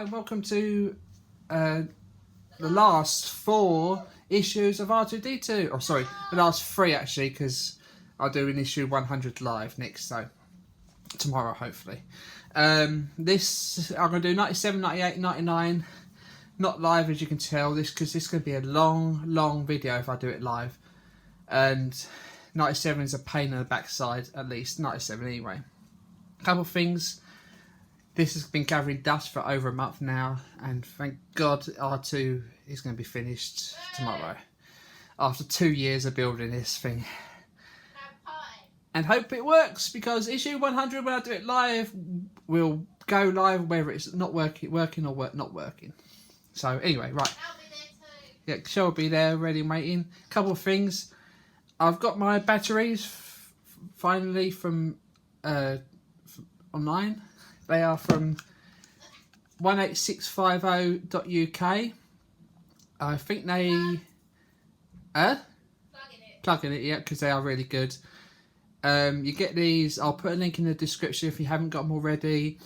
Hi, welcome to the last 4 issues of R2D2. Oh, sorry, the last 3 actually, because I'll do an issue 100 live next, so tomorrow hopefully. This I'm going to do 97, 98, 99. Not live as you can tell, because this is going to be a long video if I do it live. And 97 is a pain in the backside, at least 97 anyway. A couple of things. This has been gathering dust for over a month now, and thank God R2 is going to be finished tomorrow. After 2 years of building this thing. And hope it works, because issue 100, when I do it live, will go live whether it's not working or not working. So anyway, right. I'll be there too. Yeah, Shell will be there, ready and waiting. Couple of things. I've got my batteries finally from online. They are from 18650.uk. I think they plug in it, yeah, because they are really good. You get these. I'll put a link in the description if you haven't got them already.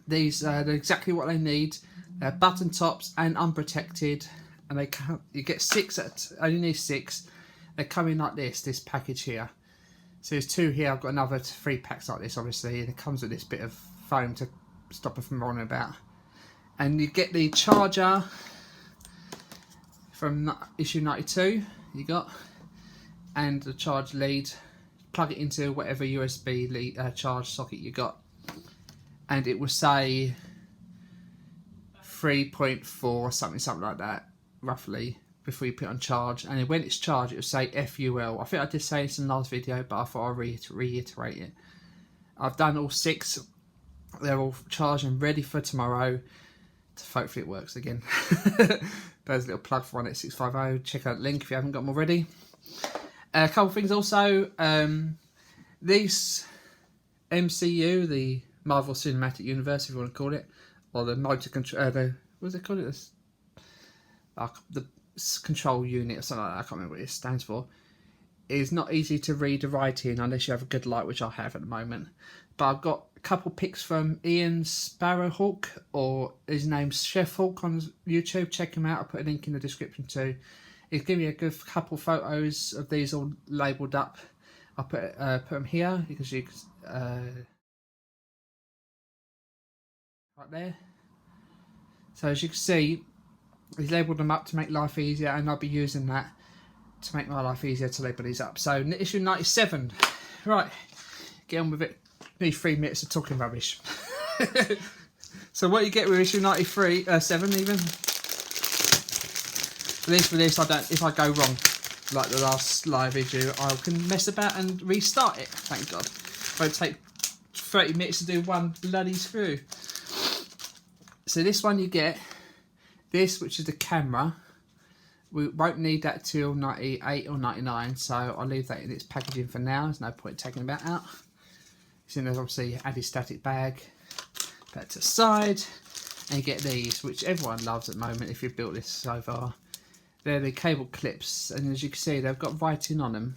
These they're exactly what they need. They're button tops and unprotected, and they come. You get 6 at only need 6. They come in like this package here. So there's 2 here. I've got another 3 packs like this, obviously, and it comes with this bit of foam to stop it from rolling about. And you get the charger from issue 92. You got, and the charge lead. Plug it into whatever USB lead, charge socket you got, and it will say 3.4 something like that, roughly, before you put it on charge. And when it's charged, it will say FUL. I think I did say this in the last video, but I thought I'd reiterate it. I've done all 6. They're all charged and ready for tomorrow. Hopefully it works again. There's a little plug for 18650. Check out the link if you haven't got them already. A couple of things also. This MCU, the Marvel Cinematic Universe, if you want to call it, or the motor control, what's it called? The control unit or something like that. I can't remember what it stands for. Is not easy to read the writing unless you have a good light, which I have at the moment. But I've got a couple pics from Ian Sparrowhawk, or his name's Chefhawks on YouTube. Check him out. I'll put a link in the description too. He's given me a good couple photos of these all labelled up. I'll put them here because you can, right there. So as you can see, he's labelled them up to make life easier, and I'll be using that to make my life easier to label these up. So issue 97, right? Get on with it. Need 3 minutes of talking rubbish. So what you get with issue 7 even. At least with this, if I go wrong, like the last live issue, I can mess about and restart it. Thank God. It won't take 30 minutes to do one bloody screw. So this one you get this, which is the camera. We won't need that till 98 or 99, so I'll leave that in its packaging for now. There's no point taking that out. So there's obviously anti-static bag. Put that to the side, and you get these, which everyone loves at the moment if you've built this so far. They're the cable clips, and as you can see, they've got writing on them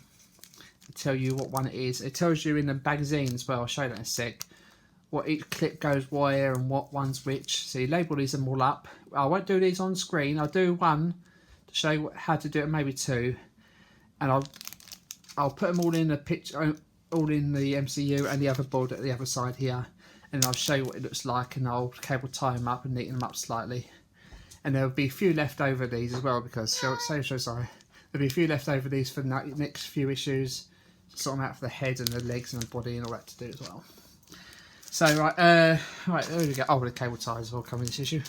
to tell you what one it is. It tells you in the magazine as well. I'll show you that in a sec. What each clip goes where and what one's which. So you label these them all up. I won't do these on screen. I'll do one to show you how to do it, maybe 2, and I'll put them all in the picture, all in the MCU and the other board at the other side here, and I'll show you what it looks like, and I'll cable tie them up and neaten them up slightly. And there'll be a few left over these as well, because sorry, there'll be a few left over these for the next few issues. Sort them out for the head and the legs and the body and all that to do as well. So right, there we go. Oh, the cable ties will come in this issue.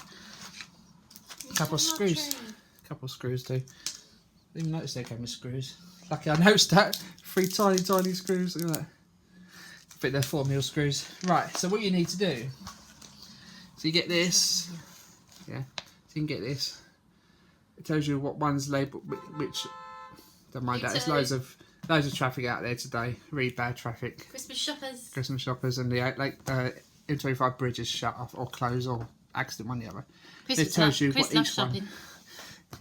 A couple of screws. Couple of screws too. Didn't even notice they came with screws. Lucky I noticed that. 3 tiny screws. Look at that. I think they're 4mm screws. Right. So what you need to do. So you get this. Yeah. So you can get this. It tells you what one's labelled, which. Don't mind that. There's loads of traffic out there today. Really bad traffic. Christmas shoppers. And the M25 bridge is shut off or closed or accident, one or the other. Christmas it tells you what each shopping. one.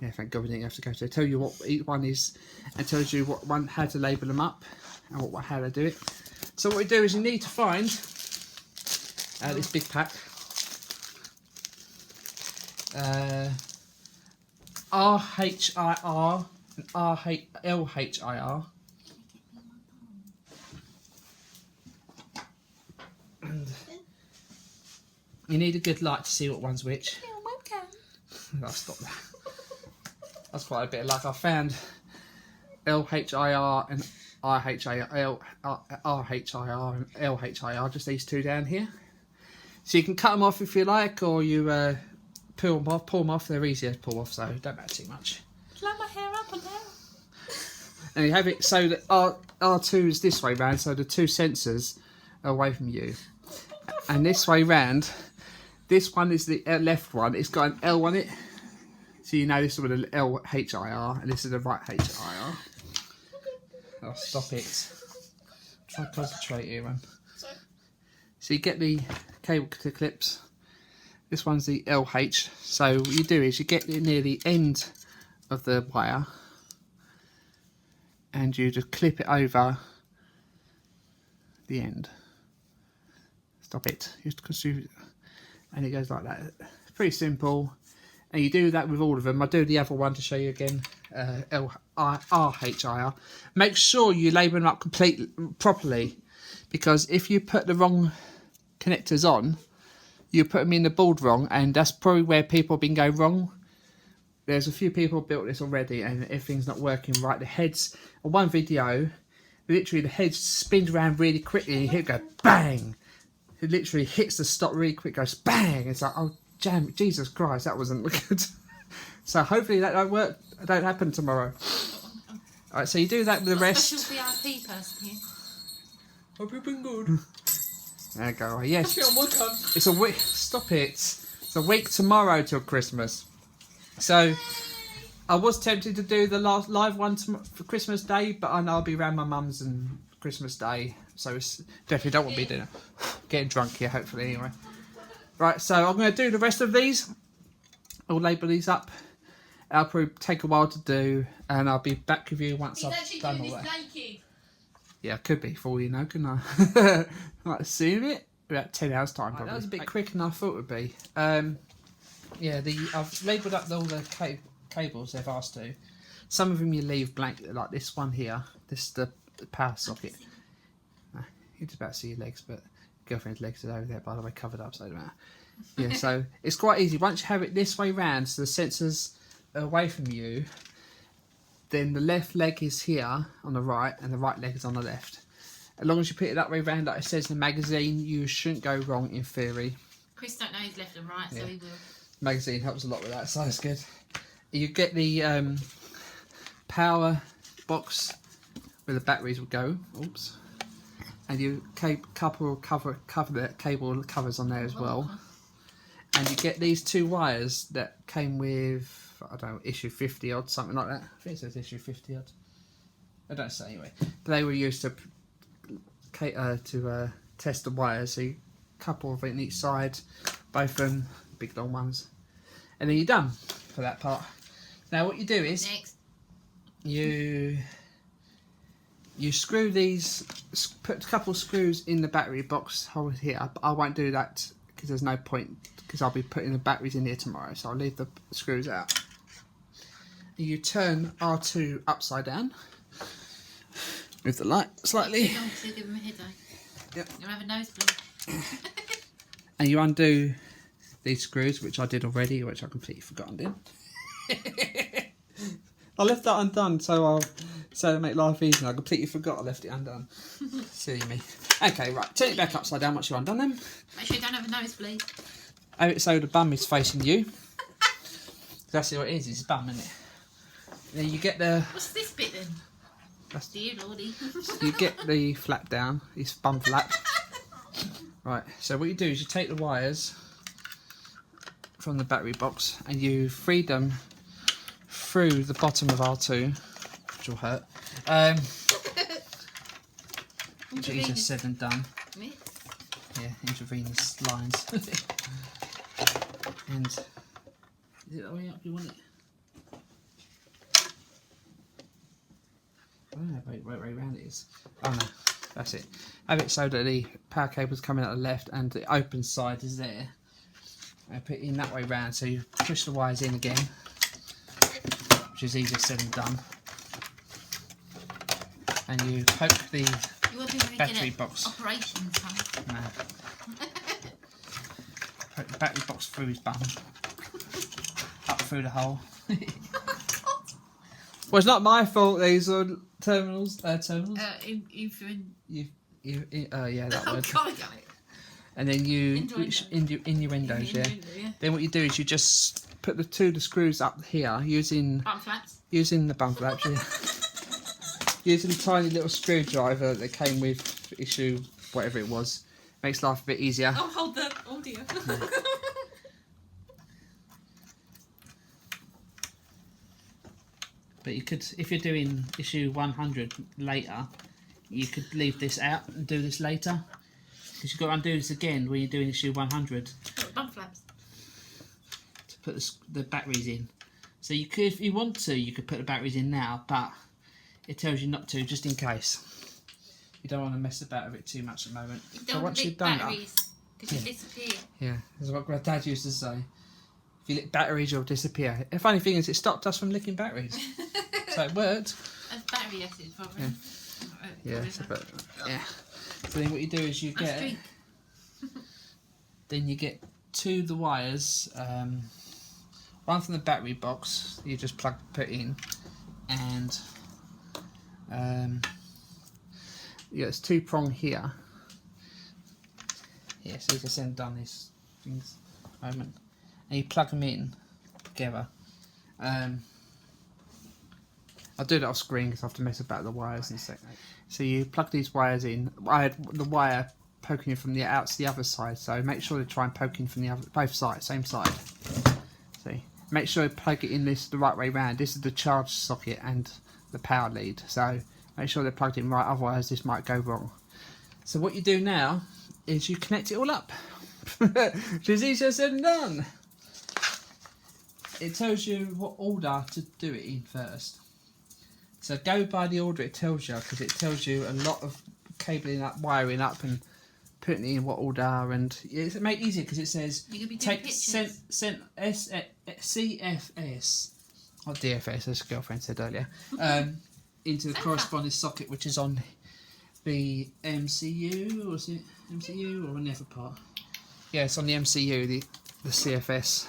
Yeah, thank God we didn't have to go to. It tells you what each one is, and tells you what one, how to label them up, and how to do it. So what we do is you need to find this big pack. RHIR and LHIR. And you need a good light to see what one's which. I'll stop that. That's quite a bit of luck. I found LHIR and RHIR and LHIR, just these two down here. So you can cut them off if you like, or you pull them off. They're easier to pull off, so don't matter too much. Blow my hair up and down. And you have it so that R2 is this way round, so the two sensors are away from you. And this way round, this one is the left one. It's got an L on it, so you know this is with an LHIR, and this is the right HIR. Oh, stop it. Try to concentrate here, man. So you get the cable clips. This one's the LH. So what you do is you get it near the end of the wire, and you just clip it over the end. Stop it. Just because you, and it goes like that. Pretty simple. And you do that with all of them. I'll do the other one to show you again. RHIR. Make sure you label them up properly, because if you put the wrong connectors on, you put them in the board wrong, and that's probably where people have been going wrong. There's a few people built this already and everything's not working right. The heads, on one video, literally the heads spins around really quickly and you hear it go bang. It literally hits the stop really quick, goes bang. It's like, oh damn, Jesus Christ, that wasn't good. So hopefully that don't happen tomorrow. Alright, so you do that with the rest. Special VIP person here. Hope you've been good. There you go. Yes. It's a week. Stop it. It's a week tomorrow till Christmas. So I was tempted to do the last live one for Christmas Day, but I know I'll be around my mum's and Christmas Day, so it's definitely don't want to be dinner. Getting drunk here, hopefully, anyway. Right, so I'm going to do the rest of these. I'll label these up. I'll probably take a while to do, and I'll be back with you once I've done all that. Yeah, could be for all you know, couldn't I? Right, see you in it. About 10 hours time, probably. That was a bit quicker than I thought it would be. Yeah, I've labelled up all the cables they've asked to. Some of them you leave blank, like this one here. This is the power socket. You just about see your legs, but girlfriend's legs are over there, by the way, covered up, so it doesn't matter. Yeah, so it's quite easy. Once you have it this way round, so the sensors are away from you, then the left leg is here on the right, and the right leg is on the left. As long as you put it that way round, like it says in the magazine, you shouldn't go wrong in theory. Chris don't know his left and right, so he will. Magazine helps a lot with that, so that's good. You get the power box where the batteries will go. Oops. And you cover the cable covers on there as well. And you get these two wires that came with, I don't know, issue 50 odd, something like that. I think it says issue 50 odd. I don't say anyway. But they were used to test the wires. So you couple of it on each side, both of them, big long ones. And then you're done for that part. Now what you do is you screw these, put a couple of screws in the battery box hold here, but I won't do that because there's no point, because I'll be putting the batteries in here tomorrow, so I'll leave the screws out. You turn R2 upside down, move the light slightly. Give him a headache. Yep. You'll have a nosebleed. And you undo these screws, which I did already, which I completely forgotten did. I left that undone so to make life easier. I completely forgot I left it undone. Silly me. Okay, right. Turn it back upside down once you've undone them. Make sure you don't have a nosebleed. Have it so the bum is facing you. That's what it is. It's bum, isn't it? Then you get the. What's this bit then? That's, dear lordy. You get the flap down. It's bum flap. Right. So what you do is you take the wires from the battery box and you feed them through the bottom of R2, which will hurt. It's easier said than done. Me? Yeah, intravenous lines. And is it the way up you want it? I don't know what way around it is. Oh no, that's it. Have it so that the power cable's coming out the left and the open side is there. and put it in that way round. So you push the wires in again, which is easier said than done. And you poke the battery box. Operations, huh? No. Poke the battery box through his bum, up through the hole. Well, it's not my fault. These are terminals. Terminals. Yeah, that word. And then you innuendos, yeah. Then what you do is you just put the two of the screws up here using Bum flaps. Using the bum flaps, yeah. Using a tiny little screwdriver that came with issue whatever it was. Makes life a bit easier. Oh, hold the audio. But you could, if you're doing issue 100 later, you could leave this out and do this later. Because you've got to undo this again when you're doing issue 100. Bum flaps. To put the batteries in. So you could, if you want to, you could put the batteries in now, but it tells you not to, just in case. You don't want to mess about with it too much at the moment. You don't want to lick batteries, because yeah. you disappear. Yeah, that's what Dad used to say. If you lick batteries, you'll disappear. The funny thing is, it stopped us from licking batteries. So it worked. That's battery acid, probably. Yeah, but, yeah. So then what you do is you get... Then you get two of the wires, one from the battery box, you just put in, and yeah, it's two prong here. Yeah, so you just send down these things at the moment, and you plug them in together. I'll do that off screen because I have to mess about the wires in a second. So you plug these wires in. I had the wire poking from the out to the other side, so make sure to try and poke in from the other, both sides, same side. See, make sure you plug it in the right way round. This is the charge socket and the power lead, so make sure they're plugged in right, otherwise this might go wrong. So what you do now is you connect it all up, which is easier said than done. It tells you what order to do it in first. So go by the order it tells you, because it tells you a lot of cabling up, wiring up, and putting it in what order. And it's made easier because it says take CFS or DFS, as girlfriend said earlier, into the corresponding socket, which is on the MCU, or is it MCU or another part? Yeah, it's on the MCU, the CFS.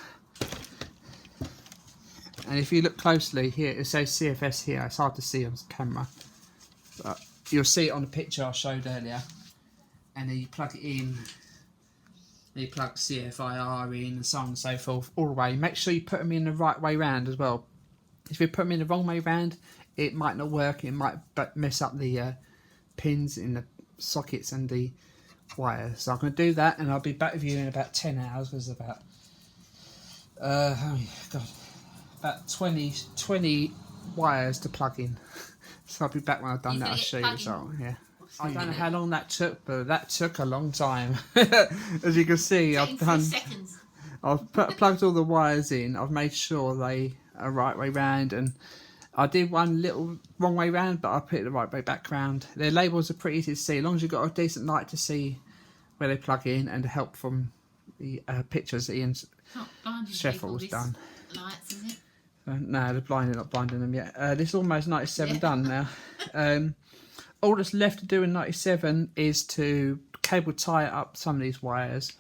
And if you look closely here, it says CFS here. It's hard to see on camera, but you'll see it on the picture I showed earlier. And then you plug it in, then you plug CFIR in, and so on and so forth, all the way. Make sure you put them in the right way round as well. If you put them in the wrong way round, it might not work. It might mess up the pins in the sockets and the wires. So I'm going to do that, and I'll be back with you in about 10 hours. Because about about 20 wires to plug in. So I'll be back when I've done that. I'll show you the result. Yeah. I don't know how long that took, but that took a long time. As you can see, I've plugged all the wires in. I've made sure they are right way round, and I did one little wrong way round, but I put it the right way back round. Their labels are pretty easy to see, as long as you've got a decent light to see where they plug in, and help from the pictures that Ian's chefhawks done. Lights, is it? No, they're not blinding them yet. This is almost 97 done now. All that's left to do in 97 is to cable tie up some of these wires.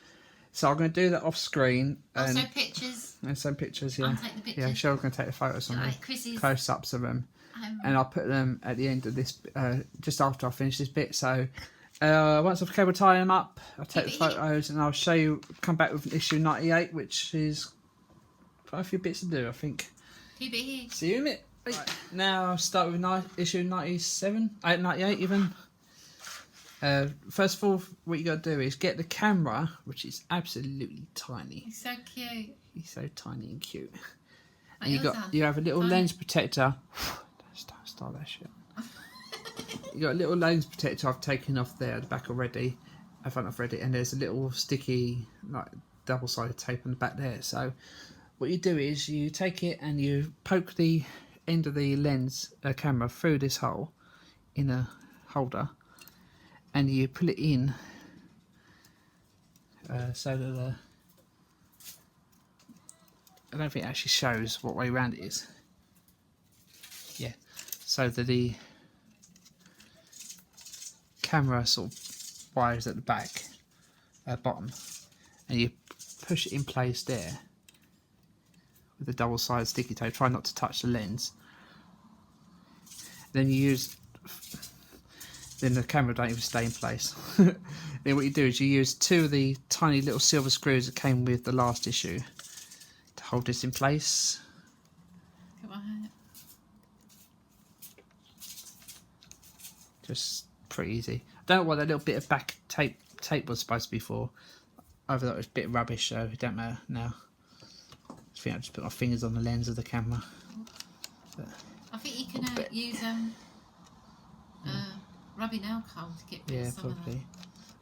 So I'm going to do that off screen. Also pictures. And some pictures, yeah. I'll take the pictures. Yeah, Cheryl's going to take the photos on them. Close-ups of them. And I'll put them at the end of this, just after I finish this bit. So once I've cable tied them up, I'll take the photos and I'll show you, come back with issue 98, which is quite a few bits to do, I think. Keep it here. See you in a minute. Right. Now I'll start with issue 97, 98 even. First of all, what you got to do is get the camera, which is absolutely tiny. He's so cute. He's so tiny and cute. Like And you have a little lens protector. Don't start that shit. You got a little lens protector I've taken off there at the back already. I front off already, and there's a little sticky, like double-sided tape on the back there. So what you do is you take it and you poke the end of the lens camera through this hole in a holder, and you pull it in so that I don't think it actually shows what way round it is. Yeah, so that the camera sort of wires at the back, bottom, and you push it in place there with the double-sided sticky tape. Try not to touch the lens. Then you use. Then the camera don't even stay in place. Then what you do is you use 2 of the tiny little silver screws that came with the last issue to hold this in place. Just pretty easy. I don't know what that little bit of back tape was supposed to be for. I thought it was a bit rubbish, so it don't matter now. I think I just put my fingers on the lens of the camera. But I think you can use rubbing alcohol to get rid of some probably.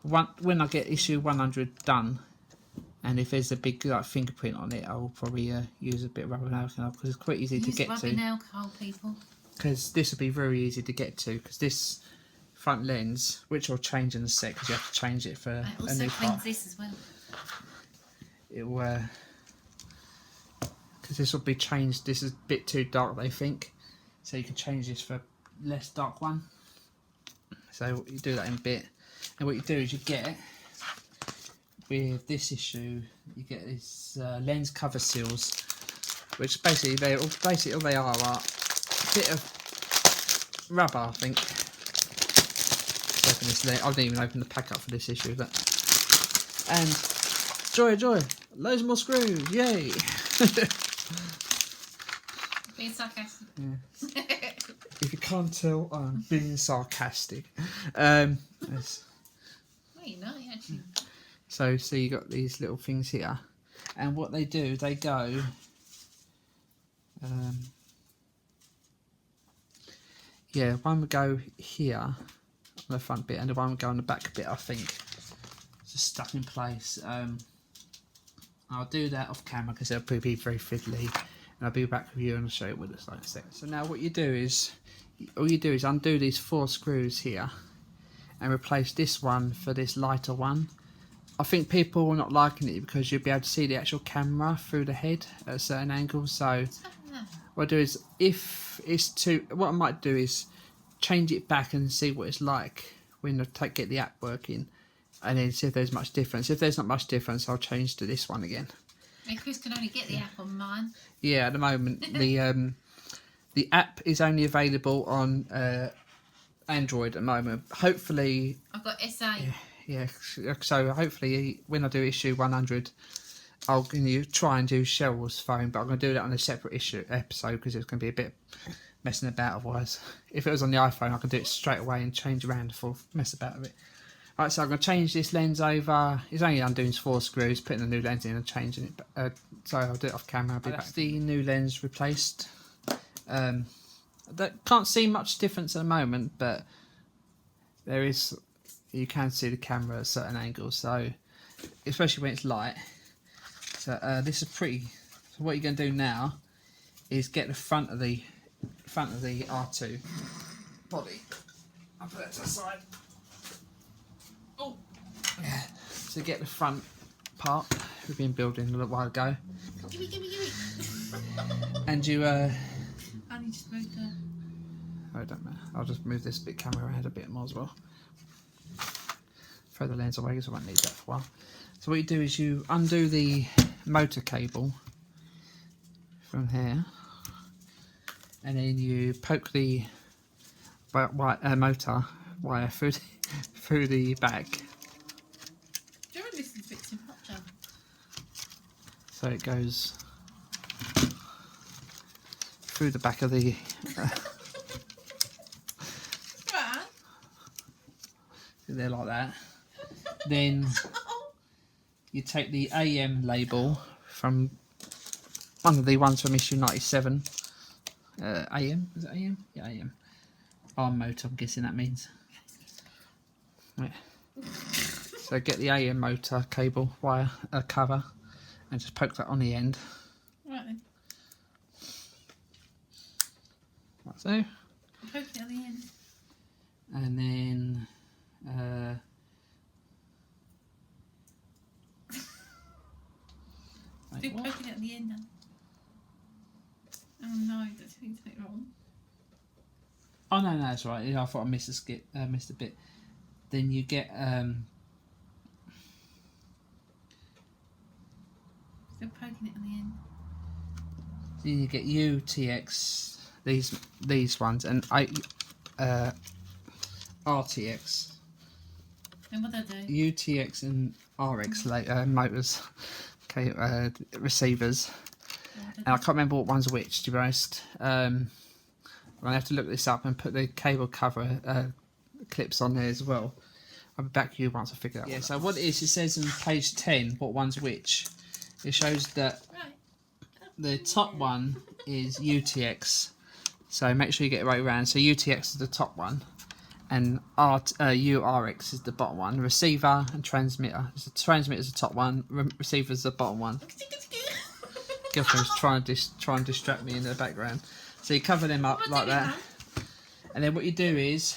of that. When I get issue 100 done, and if there's a big like fingerprint on it, I'll probably use a bit of rubbing alcohol because it's quite easy to get to. Rubbing alcohol, people. Because this will be very easy to get to. Because this front lens, which I'll change in a sec, because you have to change it for a new part. It also cleans this as well. It will, because this will be changed. This is a bit too dark, they think, so you can change this for a less dark one. So you do that in a bit, and what you do is you get with this issue, you get these lens cover seals, which basically all they are a bit of rubber, I think. Let's open this lens. I didn't even open the pack up for this issue, but and joy, loads more screws, yay! Being sarcastic. Yeah. If you can't tell, I'm being sarcastic. Yes. No, you're not actually. So you got these little things here, and what they do, they go. Yeah, one would go here on the front bit, and the one would go on the back bit. I think just stuck in place. I'll do that off camera because it'll probably be very fiddly, and I'll be back with you and I'll show you what it looks like in a second. So now what you do is, all you do is undo these 4 screws here, and replace this one for this lighter one. I think people are not liking it because you'll be able to see the actual camera through the head at a certain angle. So what I do is, if it's too, what I might do is change it back and see what it's like when I get the app working, and then see if there's much difference. If there's not much difference, I'll change to this one again. And Chris can only get the app on mine. Yeah, at the moment the app is only available on Android at the moment. Hopefully, I've got SA. Yeah, so hopefully when I do issue 100, I'll try and do Cheryl's phone, but I'm going to do that on a separate episode because it's going to be a bit messing about otherwise. If it was on the iPhone, I could do it straight away and change around for mess about a bit. Right, so I'm going to change this lens over. It's only undoing 4 screws, putting a new lens in and changing it. So I'll do it off camera. I'll be back. That's the new lens replaced. That can't see much difference at the moment, but there is. You can see the camera at certain angles, so especially when it's light. So this is pretty. So what you're going to do now is get the front of the R2 body. I'll put that to the side. Oh, yeah. So get the front part we've been building a little while ago. Gimme. And you. I need to move that. Oh, it don't matter. I'll just move this bit camera ahead a bit more as well. Throw the lens away because I won't need that for a while. So what you do is you undo the motor cable from here, and then you poke the motor wire through the back. Do you remember this fixing hot jam? So it goes through the back of the. There like that. Then you take the AM label from one of the ones from issue 97. AM? Is it AM? Yeah, AM. Arm motor, I'm guessing that means. Right. So get the AM motor cable wire cover and just poke that on the end. Right then. Like so. Poke it on the end. And then Do poking it at the end then. Oh no, that's right. Yeah, I thought I missed a bit. Then you get Still poking it on the end. then you get UTX, these ones, and RTX. And what do I do? UTX and RX motors, okay, receivers. And I can't remember what one's which, to be honest. I'm gonna have to look this up and put the cable cover clips on there as well. I'll be back to you once I figure out. Yeah. So what it is, it says on page 10 what one's which. It shows that the top one is UTX. So make sure you get it right around. So UTX is the top one, and URX is the bottom one. Receiver and transmitter. So transmitter is the top one. Receiver is the bottom one. Girlfriend's trying to distract me in the background. So you cover them up like that, and then what you do is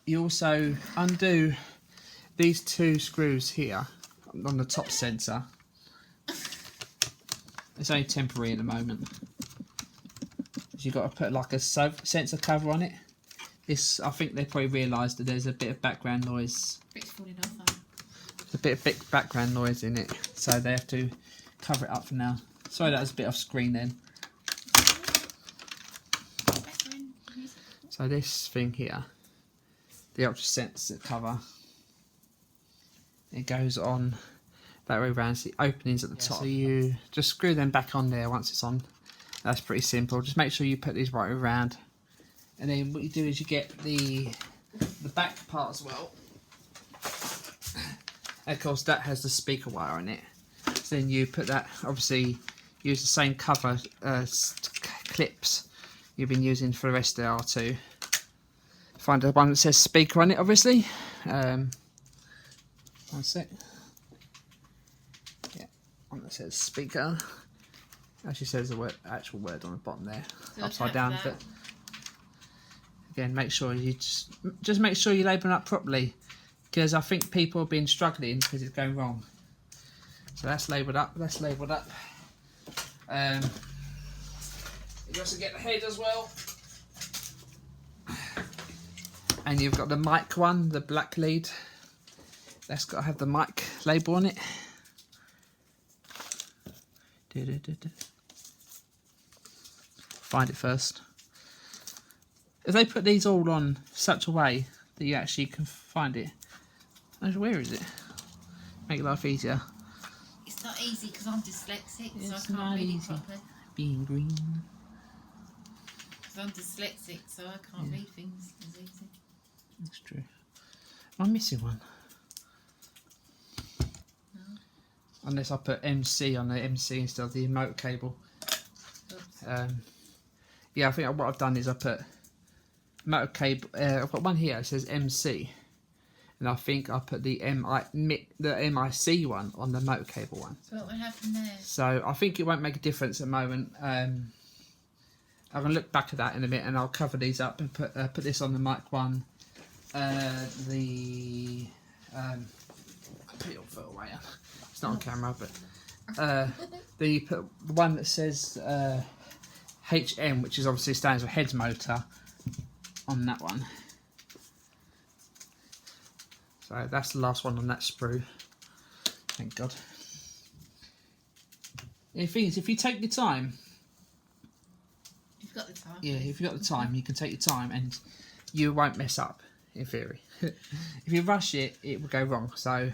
you also undo these two screws here on the top sensor. It's only temporary at the moment. You've got to put like a sensor cover on it. This, I think they probably realised that there's a bit of background noise. It's falling off. There's a bit of background noise in it, so they have to cover it up for now. Sorry, that was a bit off screen then. So this thing here, the ultra sensor cover, it goes on that way around, so the openings at the top. So you just screw them back on there once it's on. That's pretty simple. Just make sure you put these right around, and then what you do is you get the back part as well. And of course that has the speaker wire in it. So then you put that, obviously use the same cover clips you've been using for the rest of the R2. Find the one that says speaker on it, obviously. One sec. Yeah, one that says speaker. Actually says the actual word on the bottom there, so upside down. But again, make sure you just make sure you label it up properly, because I think people have been struggling because it's going wrong. So that's labelled up. That's labelled up. You also get the head as well, and you've got the mic one, the black lead. That's got to have the mic label on it. Find it first. If they put these all on such a way that you actually can find it, where is it? Make life easier. It's not easy because I'm dyslexic, so I can't read it properly. Being green. Because I'm dyslexic, so I can't read things as easy. That's true. I'm missing one. No. Unless I put MC on the MC instead of the motor cable. Yeah, I think what I've done is I put motor cable. I've got one here. It says MC, and I think I put the MIC one on the motor cable one. So what would happen there? So I think it won't make a difference at the moment. I'm gonna look back at that in a minute, and I'll cover these up and put this on the mic one. I'll put it all further away. It's not on camera, but then you put the one that says HM, which is obviously stands for heads motor, on that one. So that's the last one on that sprue. Thank God. The thing is, if you take your time, you've got the time. Yeah, if you've got the time, you can take your time, and you won't mess up. In theory, if you rush it, it will go wrong. So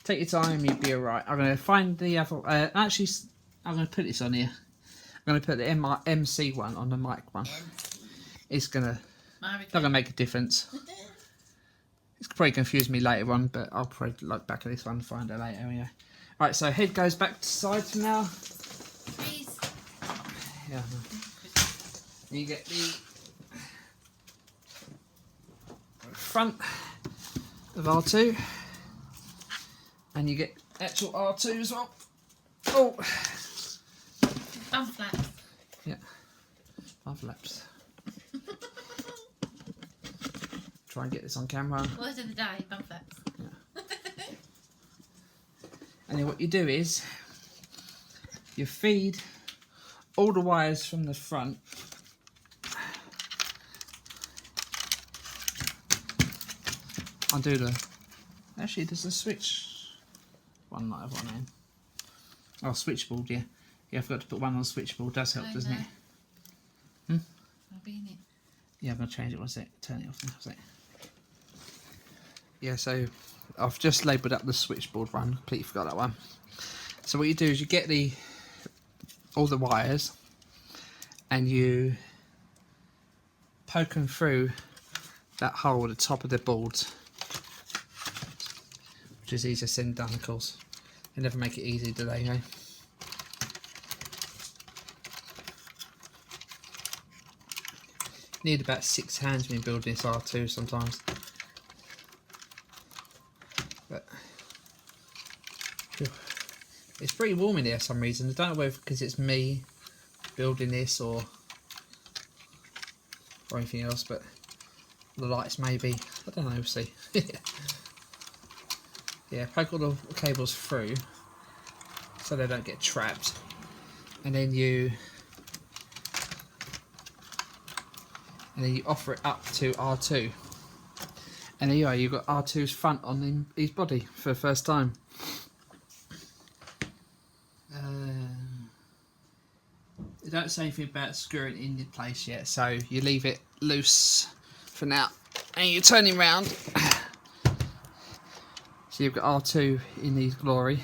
take your time, you'll be alright. I'm going to find the other. Actually, I'm going to put this on here. I'm going to put the MC one on the mic one. It's not going to make a difference. It's probably confuse me later on, but I'll probably look back at this one and find it later. Anyway. Right, so head goes back to sides now. Please. Yeah. You get the front of R2, and you get actual R2 as well. Oh, Bum flaps. Yeah, bum flaps. Try and get this on camera. Word of the day, bum flaps. Yeah. And then what you do is you feed all the wires from the front undo the. Actually, there's a switch. One might have one in. Oh, switchboard, yeah. Yeah, I forgot to put one on the switchboard. Does help, doesn't it? I'll be in it. Yeah, I'm going to change it. One sec. Turn it off now. Sec. Yeah, so I've just labelled up the switchboard one. Completely forgot that one. So what you do is you get all the wires and you poke them through that hole at the top of the board, which is easier said than done, of course. They never make it easy, do they? Eh? Need about 6 hands when you build this R2 sometimes. But it's pretty warm in here for some reason. I don't know whether because it's me building this or anything else, but the lights maybe. I don't know, we'll see. Yeah, poke all the cables through so they don't get trapped. And then you offer it up to R2. And there you are, you've got R2's front on his body for the first time. It don't say anything about screwing it in place yet, so you leave it loose for now. And you turn him round. So you've got R2 in his glory.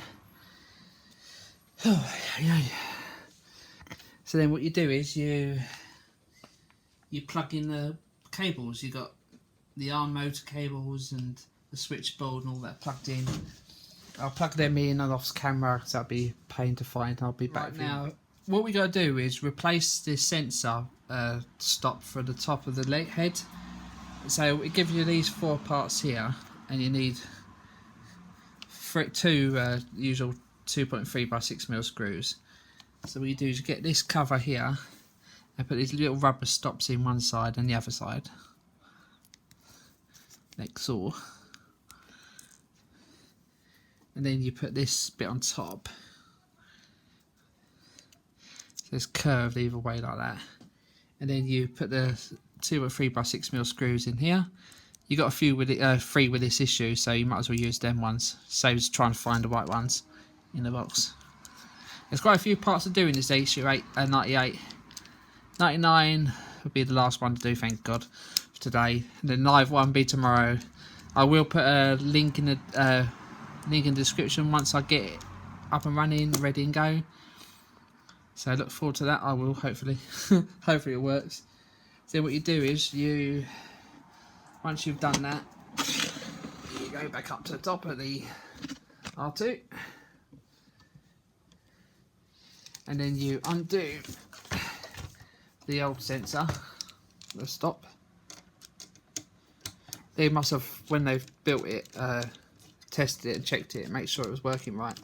Oh, yeah. So then what you do is you plug in the cables. You've got the arm motor cables and the switchboard and all that plugged in. I'll plug them in and off camera because that'll be a pain to find. I'll be back now. What we got to do is replace this sensor stop for the top of the leg head. So it gives you these 4 parts here, and you need two usual 2.3 by 6mm screws. So what you do is you get this cover here and put these little rubber stops in one side and the other side, like so. And then you put this bit on top. So it's curved either way like that. And then you put the 2 or 3 by 6mm screws in here. You got a few with it, 3 with this issue, so you might as well use them ones. Saves trying to find the right ones in the box. There's quite a few parts to do in this issue 98. 99 would be the last one to do, thank God, for today. And the live one will be tomorrow. I will put a link in the description once I get it up and running, ready and go. So I look forward to that. I will, hopefully. Hopefully it works. So what you do is once you've done that, you go back up to the top of the R2 and then you undo the old sensor, the stop. They must have, when they've built it, tested it and checked it, make sure it was working right.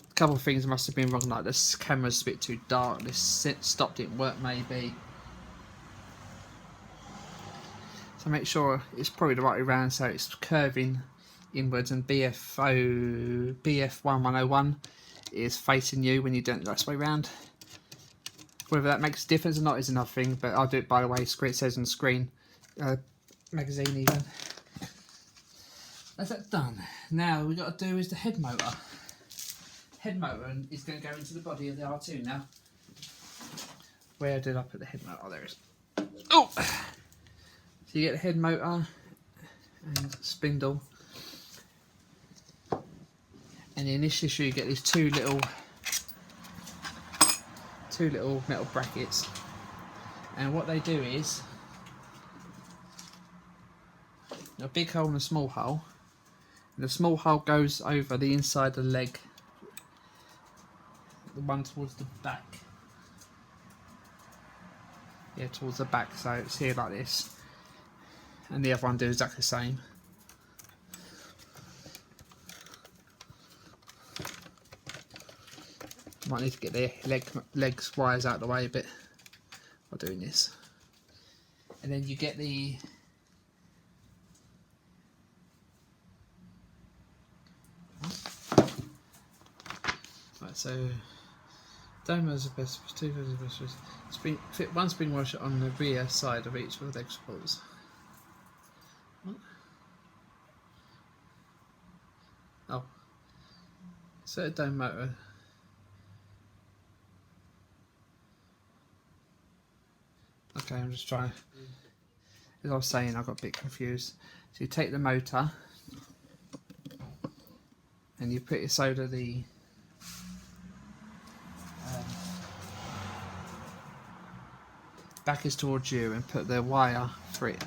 A couple of things must have been wrong, like this camera's a bit too dark, this stop didn't work maybe. So make sure it's probably the right way around, so it's curving inwards, and BF1101 is facing you when you do it the way around. Whether that makes a difference or not is another thing, but I'll do it by the way it says on the screen. Magazine even. That's that done. Now all we've got to do is the head motor. Head motor is going to go into the body of the R2 now. Where did I put the head motor? Oh, there it is. Oh! So you get the head motor and spindle, and in this issue you get these two little metal brackets, and what they do is a big hole and a small hole, and the small hole goes over the inside of the leg, the one towards the back, yeah, towards the back, so it's here like this. And the other one does exactly the same. Might need to get the legs wires out of the way a bit while doing this. And then you get the right, so Domo's the best, two are the best. Fit one spring washer on the rear side of each of the leg supports. Set a dome motor. Okay, I'm just trying. As I was saying, I got a bit confused. So you take the motor and you put it so that the back is towards you, and put the wire for it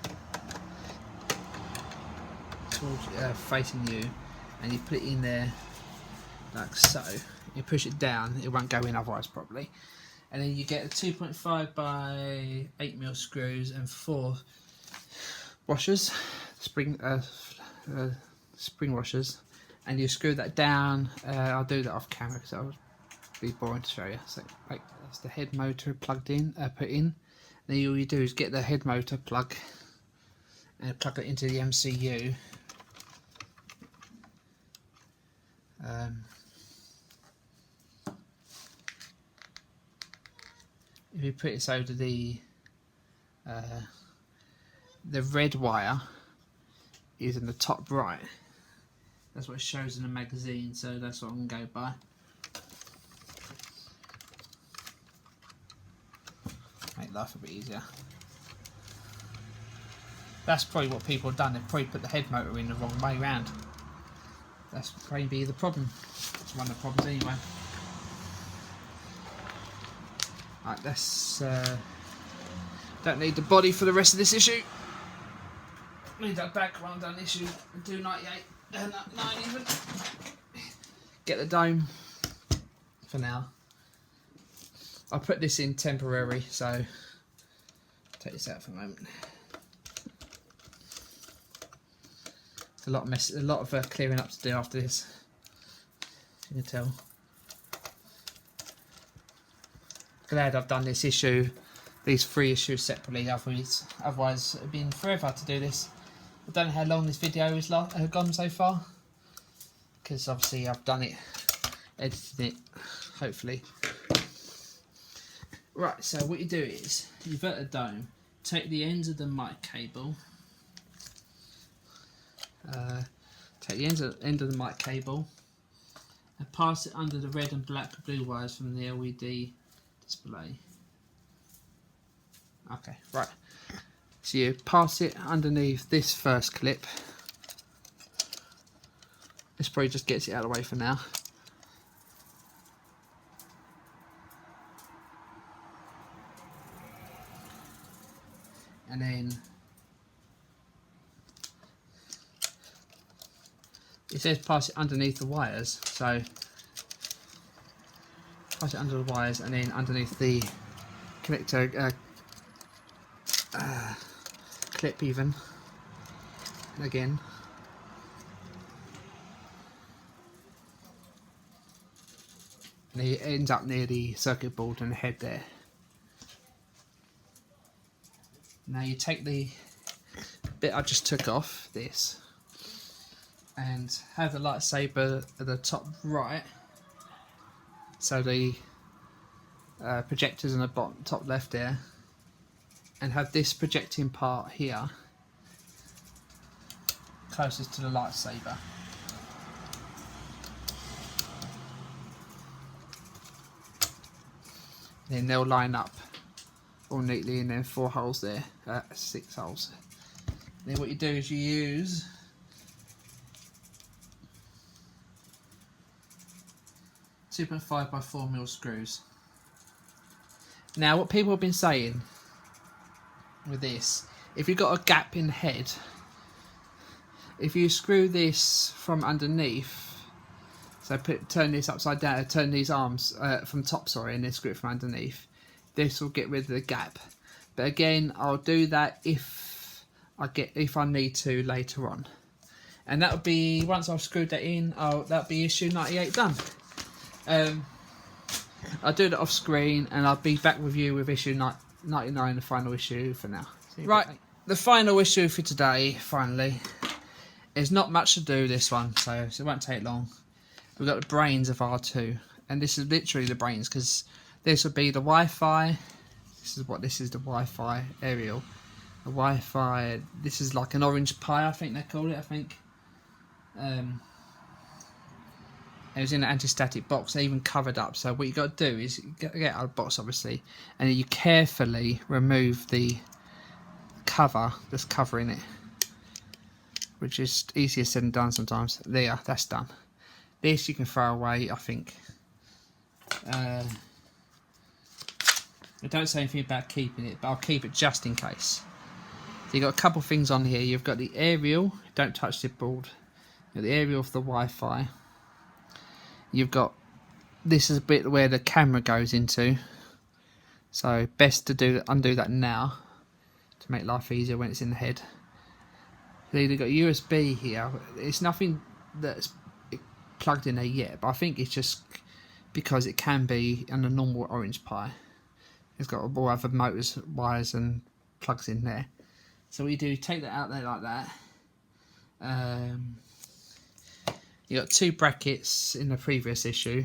towards, facing you, and you put it in there like so. You push it down, it won't go in otherwise probably. And then you get a 2.5 by 8mm screws and 4 washers, spring washers, and you screw that down. I'll do that off camera because that would be boring to show you. So like, that's the head motor plugged in, put in. Then all you do is get the head motor plug and plug it into the MCU. If you put it so that the red wire is in the top right, that's what it shows in the magazine, so that's what I'm going to go by. Make life a bit easier. That's probably what people have done. They've probably put the head motor in the wrong way round. That's probably the problem. It's one of the problems anyway. Right, let's don't need the body for the rest of this issue. Leave that back while I'm done issue 298 9 even. Get the dome for now. I'll put this in temporary, so take this out for a moment. It's a lot of clearing up to do after this. You can tell. Glad I've done this issue, these 3 issues separately. Otherwise it'd been forever to do this. I don't know how long this video has gone so far, because obviously I've done it, edited it, hopefully. Right, so what you do is, you invert the dome, take the ends of the mic cable, end of the mic cable, and pass it under the red and black blue wires from the LED display. Okay, right. So you pass it underneath this first clip. This probably just gets it out of the way for now. And then it says pass it underneath the wires, so pass it under the wires and then underneath the connector clip even again. And it ends up near the circuit board and the head there. Now you take the bit I just took off, this, and have the lightsaber at the top right, so the projector's in the bottom top left there, and have this projecting part here closest to the lightsaber. Then they'll line up all neatly, and then 4 holes there, 6 holes. Then what you do is you use .5 by 4mm screws. Now what people have been saying with this, if you've got a gap in the head, if you screw this from underneath, so turn this upside down, turn these arms from top, sorry, and then screw it from underneath, this will get rid of the gap. But again, I'll do that if I need to later on, and that'll be, once I've screwed that in, that'll be issue 98 done. I'll do that off screen, and I'll be back with you with issue 99, the final issue for now. Right, the final issue for today, finally. There's not much to do this one, so it won't take long. We've got the brains of R2, and this is literally the brains, because this would be the Wi-Fi. This is the Wi-Fi aerial. The Wi-Fi, this is like an orange pie, I think they call it, It was in an anti-static box, even covered up. So what you got to do is get out of the box, obviously, and then you carefully remove the cover that's covering it, which is easier said than done sometimes. There, that's done. This you can throw away, I think. I don't say anything about keeping it, but I'll keep it just in case. So you've got a couple of things on here. You've got the aerial, don't touch the board. You've got the aerial of the Wi-Fi. You've got, this is a bit where the camera goes into. So best to undo that now to make life easier when it's in the head. So you've got USB here. It's nothing that's plugged in there yet, but I think it's just because it can be on a normal Orange Pi. It's got all other motors, wires and plugs in there. So what you do, take that out there like that. You got 2 brackets in the previous issue,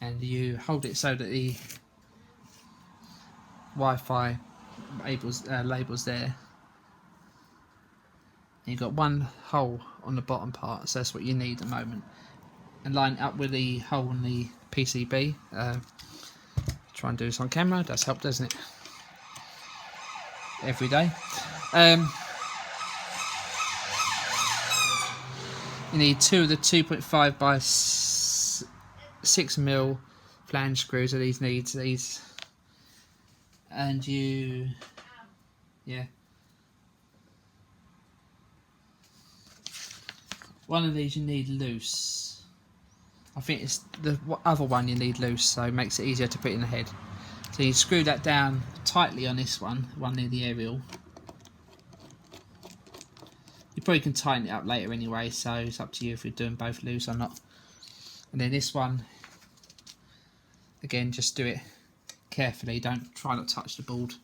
and you hold it so that the Wi-Fi labels there. And you've got 1 hole on the bottom part, so that's what you need at the moment. And line it up with the hole in the PCB. Try and do this on camera. That's helped, doesn't it? Every day. You need 2 of the 2.5 by 6mm flange screws. Are these? And you, yeah. One of these you need loose. I think it's the other one you need loose, so it makes it easier to put in the head. So you screw that down tightly on this one near the aerial. You probably can tighten it up later anyway, so it's up to you if you're doing both loose or not. And then this one, again, just do it carefully. Try not to touch the board.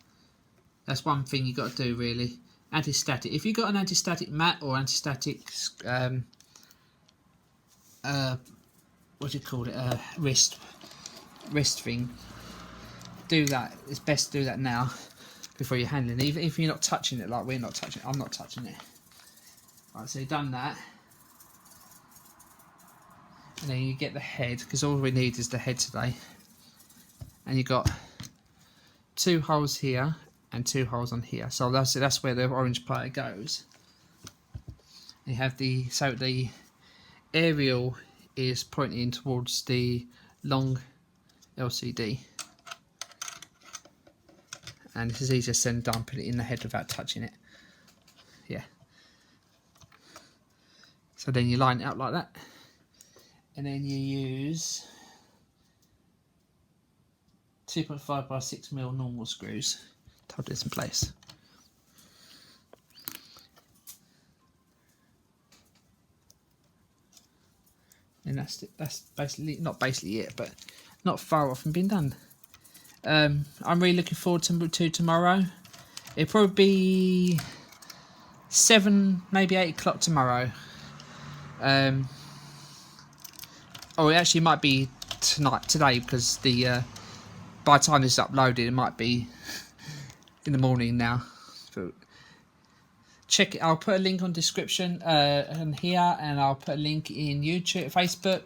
That's one thing you got to do really. Anti-static. If you've got an anti-static mat or anti-static what do you call it? Wrist thing. Do that. It's best to do that now before you're handling it. Even if you're not touching it, like we're not touching it. I'm not touching it. Right, so you've done that, and then you get the head, because all we need is the head today. And you've got 2 holes here and 2 holes on here, so that's where the Orange Pi goes. You have the aerial is pointing towards the long LCD, and this is easier said than done. Put it in the head without touching it. Yeah. So then you line it up like that, and then you use 2.5 by 6mm normal screws to hold this in place. And that's basically, not basically it, but not far off from being done. I'm really looking forward to tomorrow. It'll probably be 7, maybe 8 o'clock tomorrow. Oh, it actually might be today, because the by the time this is uploaded, it might be in the morning now. But check it. I'll put a link on description and here, and I'll put a link in YouTube, Facebook,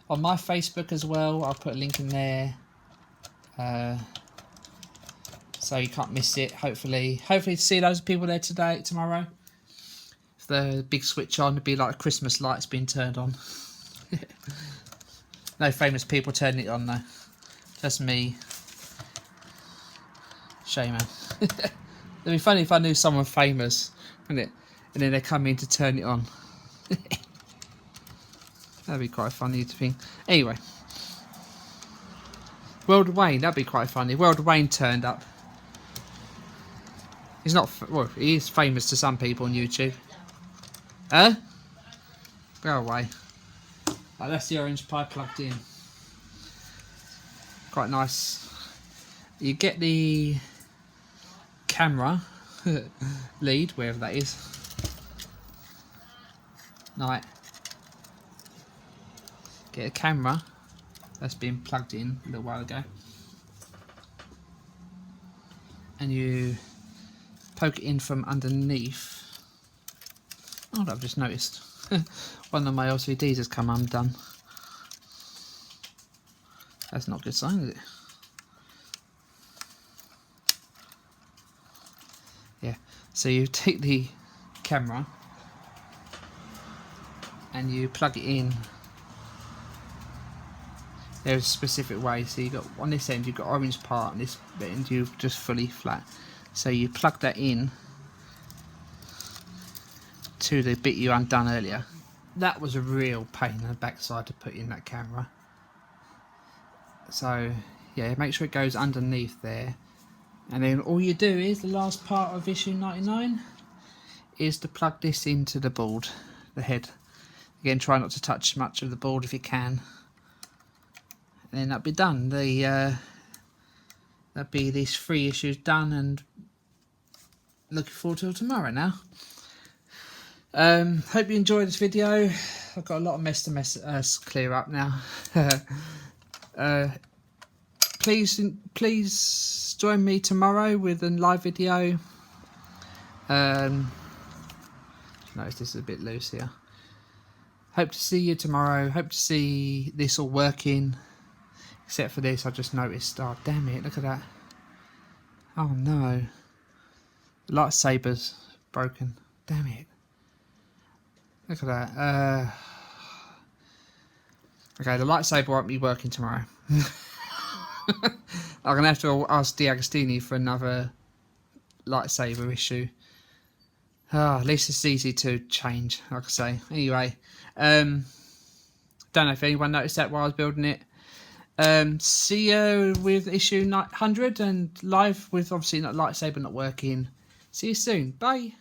on my Facebook as well. I'll put a link in there, so you can't miss it. Hopefully see loads of people there tomorrow. If the big switch on, it'd be like Christmas lights being turned on. No famous people turning it on though. Just me. Shame, man. It'd be funny if I knew someone famous, wouldn't it? And then they come in to turn it on. That'd be quite funny to think. Anyway. World Wayne, that'd be quite funny. World Wayne turned up. He's not, well, he is famous to some people on YouTube. Huh? Go away. Oh, that's the Orange Pi plugged in. Quite nice. You get the camera lead, wherever that is. Right. Get a camera that's been plugged in a little while ago, and you poke it in from underneath. Oh, I've just noticed. One of my LCDs has come undone. That's not a good sign, is it? Yeah, so you take the camera and you plug it in. There's a specific way, so you got on this end you've got orange part, and this end you've just fully flat. So you plug that in to the bit you undone earlier. That was a real pain in the backside to put in that camera. So yeah, make sure it goes underneath there, and then all you do is the last part of issue 99 is to plug this into the board, the head. Again, try not to touch much of the board if you can. And then that'll be done. That'll be these 3 issues done, and looking forward to tomorrow now. Hope you enjoyed this video. I've got a lot of mess to clear up now. Please join me tomorrow with a live video. Notice this is a bit loose here. Hope to see you tomorrow. Hope to see this all working. Except for this, I just noticed. Oh, damn it, look at that. Oh no. The lightsaber's broken. Damn it. Look at that. Okay, the lightsaber won't be working tomorrow. I'm going to have to ask Deagostini for another lightsaber issue. At least it's easy to change, like I say. Anyway, don't know if anyone noticed that while I was building it. See you with issue 100 and live with obviously not lightsaber not working. See you soon. Bye.